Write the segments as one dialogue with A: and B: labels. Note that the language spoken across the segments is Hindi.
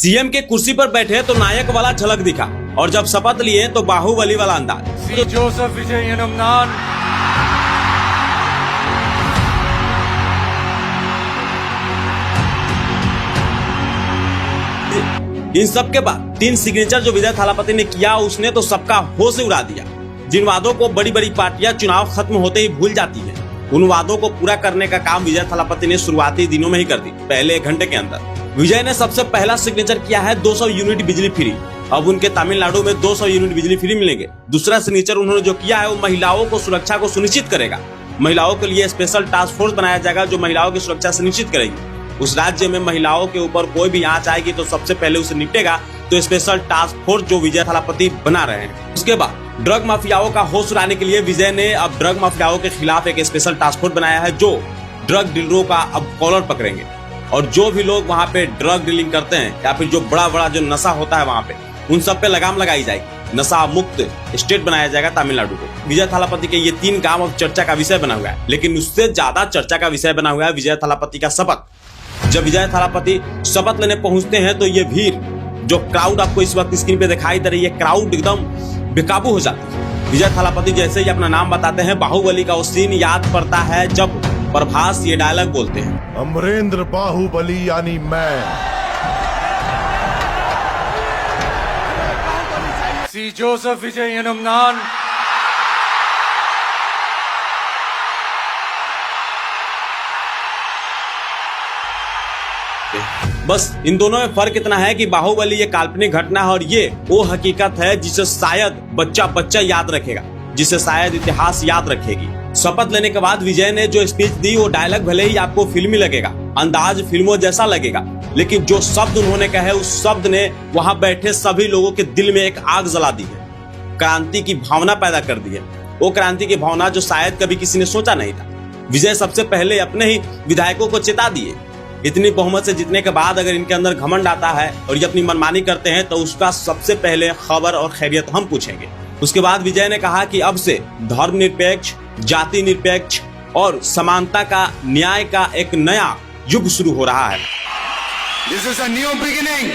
A: सीएम के कुर्सी पर बैठे तो नायक वाला झलक दिखा और जब शपथ लिए तो बाहुबली वाला अंदाज।
B: जोसेफ विजय यनमनान
A: इन सब के बाद 3 सिग्नेचर जो विजय थालापति ने किया उसने तो सबका होश उड़ा दिया। जिन वादों को बड़ी बड़ी पार्टियां चुनाव खत्म होते ही भूल जाती हैं, उन वादों को पूरा करने का काम विजय थालापति ने शुरुआती दिनों में ही कर दी। पहले 1 घंटे के अंदर विजय ने सबसे पहला सिग्नेचर किया है 200 यूनिट बिजली फ्री। अब उनके तमिलनाडु में 200 यूनिट बिजली फ्री मिलेंगे। दूसरा सिग्नेचर उन्होंने जो किया है वो महिलाओं को सुरक्षा को सुनिश्चित करेगा। महिलाओं के लिए स्पेशल टास्क फोर्स बनाया जाएगा जो महिलाओं की सुरक्षा सुनिश्चित करेगी। उस राज्य में महिलाओं के ऊपर कोई भी आंच आएगी तो सबसे पहले उसे निपटेगा। तो स्पेशल टास्क फोर्स जो विजय थालापति बना रहे हैं। उसके बाद ड्रग माफियाओं का होश उड़ाने के लिए विजय ने अब ड्रग माफियाओं के खिलाफ एक स्पेशल टास्क फोर्स बनाया है जो ड्रग डीलरों का अब कॉलर पकड़ेंगे और जो भी लोग वहाँ पे ड्रग डीलिंग करते हैं या फिर जो बड़ा बड़ा जो नशा होता है वहाँ पे, उन सब पे लगाम लगाई जाएगी। नशा मुक्त स्टेट बनाया जाएगा तमिलनाडु को। विजय थालापति के ये 3 काम अब चर्चा का विषय बना हुआ है, लेकिन उससे ज्यादा चर्चा का विषय बना हुआ है विजय थालापति का शपथ। जब विजय थालापति शपथ लेने पहुंचते हैं तो ये भीड़, जो क्राउड आपको इस वक्त स्क्रीन पे दिखाई दे रही है, क्राउड एकदम बेकाबू हो जाती है। विजय थालापति जैसे ही अपना नाम बताते हैं, बाहुबली का वो सीन याद पड़ता है जब प्रभास ये डायलॉग बोलते हैं,
C: अमरेंद्र बाहुबली यानी मैं।
B: सी जोसेफ विजय यनमनान
A: बस इन दोनों में फर्क इतना है कि बाहुबली ये काल्पनिक घटना है और ये वो हकीकत है जिसे शायद बच्चा बच्चा याद रखेगा, जिसे शायद इतिहास याद रखेगी। शपथ लेने के बाद विजय ने जो स्पीच दी वो डायलॉग भले ही आपको फिल्मी लगेगा, अंदाज फिल्मों जैसा लगेगा, लेकिन जो शब्द उन्होंने कहे उस शब्द ने वहां बैठे सभी लोगों के दिल में एक आग जला दी है, क्रांति की भावना पैदा कर दी है। वो क्रांति की भावना जो शायद कभी किसी ने सोचा नहीं था। विजय सबसे पहले अपने ही विधायकों को चेता दिए। इतनी बहुमत से जीतने के बाद अगर इनके अंदर घमंड आता है और ये अपनी मनमानी करते हैं तो उसका सबसे पहले खबर और खैरियत हम पूछेंगे। उसके बाद विजय ने कहा कि अब से धर्मनिरपेक्ष, जाति निरपेक्ष और समानता का, न्याय का एक नया युग शुरू हो रहा है।
B: This is a new beginning.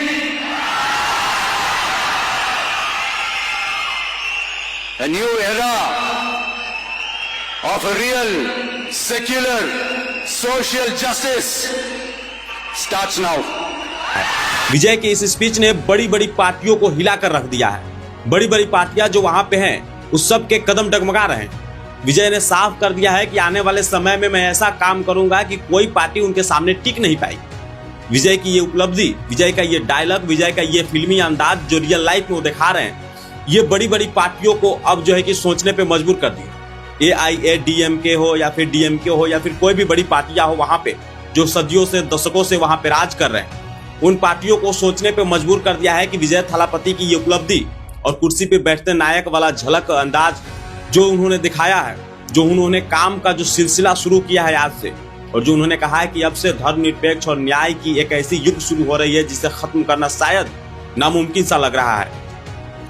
B: A new era of a real, secular, social justice starts now.
A: विजय की इस स्पीच ने बड़ी बड़ी पार्टियों को हिलाकर रख दिया है। बड़ी बड़ी पार्टियां जो वहां पे हैं उस सब के कदम डगमगा रहे हैं। विजय ने साफ कर दिया है कि आने वाले समय में मैं ऐसा काम करूंगा कि कोई पार्टी उनके सामने टिक नहीं पाएगी। विजय की ये उपलब्धि, विजय का ये डायलॉग, विजय का ये फिल्मी अंदाज जो रियल लाइफ में वो दिखा रहे हैं, ये बड़ी बड़ी पार्टियों को अब जो है कि सोचने पे मजबूर कर दिया। AIADMK हो या फिर DMK हो या फिर कोई भी बड़ी पार्टियां हो वहां पे जो सदियों से, दशकों से वहां पे राज कर रहे हैं, उन पार्टियों को सोचने पे मजबूर कर दिया है कि विजय थालापति की ये उपलब्धि और कुर्सी पे बैठते नायक वाला झलक अंदाज जो उन्होंने दिखाया है, जो उन्होंने काम का जो सिलसिला शुरू किया है आज से, और जो उन्होंने कहा है कि अब से धर्मनिरपेक्ष और न्याय की एक ऐसी युग शुरू हो रही है जिसे खत्म करना शायद नामुमकिन सा लग रहा है।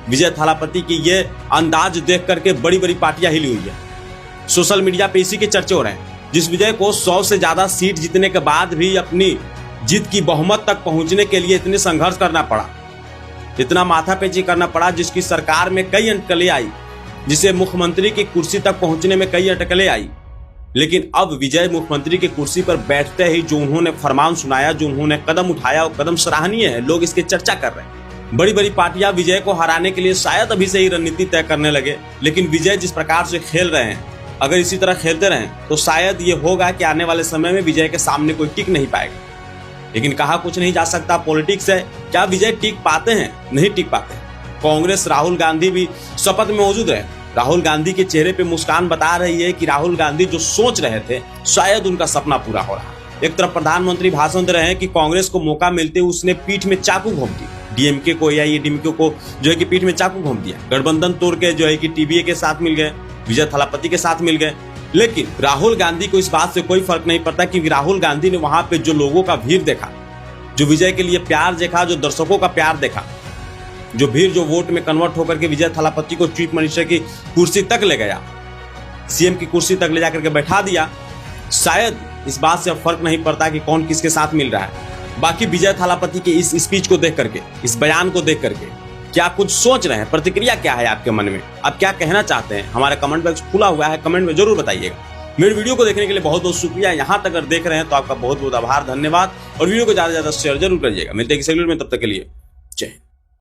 A: विजय थालापति की ये अंदाज देख करके बड़ी बड़ी पार्टियां हिली हुई है। सोशल मीडिया पे इसी के चर्चे हो रहे हैं। जिस विजय को 100 से ज्यादा सीट जीतने के बाद भी अपनी जीत की बहुमत तक पहुंचने के लिए इतने संघर्ष करना पड़ा, इतना माथापेची करना पड़ा, जिसकी सरकार में कई अटकलें आई, जिसे मुख्यमंत्री की कुर्सी तक पहुंचने में कई अटकलें आई, लेकिन अब विजय मुख्यमंत्री की कुर्सी पर बैठते ही जो उन्होंने फरमान सुनाया, जो उन्होंने कदम उठाया, वो कदम सराहनीय है। लोग इसकी चर्चा कर रहे हैं। बड़ी बड़ी पार्टियां विजय को हराने के लिए शायद अभी से ही रणनीति तय करने लगे, लेकिन विजय जिस प्रकार से खेल रहे हैं, अगर इसी तरह खेलते रहें तो शायद ये होगा कि आने वाले समय में विजय के सामने कोई टिक नहीं पाएगा। लेकिन कहा कुछ नहीं जा सकता, पॉलिटिक्स है। क्या विजय टिक पाते हैं? नहीं टिक पाते। कांग्रेस, राहुल गांधी भी शपथ में मौजूद रहे। राहुल गांधी के चेहरे पे मुस्कान बता रही है कि राहुल गांधी जो सोच रहे थे शायद उनका सपना पूरा हो रहा है। एक तरफ प्रधानमंत्री भाषण दे रहे हैं कि कांग्रेस को मौका मिलते उसने पीठ में चाकू घोंप दी, DMK को या AIADMK को जो है कि पीठ में चाकू घोंप दिया। गठबंधन तोड़ के जो है कि TBA के साथ मिल गए, विजय थालापति के साथ मिल गए। लेकिन राहुल गांधी को इस बात से कोई फर्क नहीं पड़ता क्योंकि राहुल गांधी ने वहां पे जो लोगों का भीड़ देखा, जो विजय के लिए प्यार देखा, जो दर्शकों का प्यार देखा, जो भीड़ जो वोट में कन्वर्ट होकर के विजय थालापति को चीफ मिनिस्टर की कुर्सी तक ले गया, CM की कुर्सी तक ले जाकर के बैठा दिया, शायद इस बात से अब फर्क नहीं पड़ता कि कौन किसके साथ मिल रहा है। बाकी विजय थालापति के इस स्पीच को देख करके, इस बयान को देख करके क्या कुछ सोच रहे हैं, प्रतिक्रिया क्या है आपके मन में, आप क्या कहना चाहते हैं? हमारा कमेंट बॉक्स खुला हुआ है, कमेंट में जरूर बताइएगा। मेरे वीडियो को देखने के लिए बहुत बहुत शुक्रिया। यहां तक अगर देख रहे हैं तो आपका बहुत बहुत आभार, धन्यवाद। और वीडियो को ज्यादा से ज्यादा शेयर जरूर करिएगा। मिलते हैं किसी वीडियो में, तब तक के लिए जय हिंद।